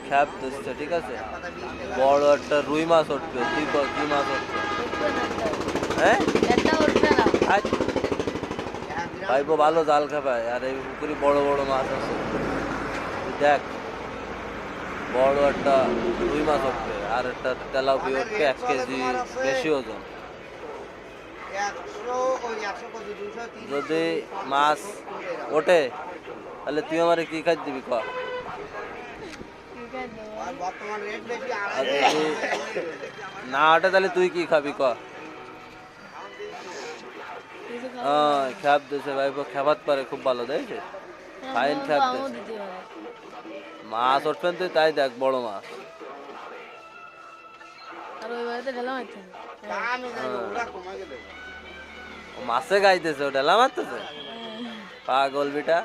খ্যাপ দিচ্ছে, ঠিক আছে? বড় একটা রুই মাছ উঠবে, তুই কি মাছ উঠবে? হ্যাঁ ভাইবো ভালো জাল খাবায়, আর এই পুকুরি বড় বড় মাছ আছে। তুই দেখ, বড় একটা রুই মাছ উঠবে, আর একটা তেলাপিয়া উঠবে 1 কেজি বেশি ওজন। যদি মাছ ওঠে তাহলে তুই আমারে কি খাই দিবি ক? আর যদি না ওঠে তাহলে তুই কি খাবি ক? খ্যাপ দিয়েছে ভাই, খেপাত পারে খুব ভালো, দেখছে ফাইন খ্যাপ দিয়েছে। মাছ উঠবেন তুই, তাই দেখ বড় মাছ। মাছে গাইতেছে, ও ঢেলা মারতেছে, পাগল বিটা।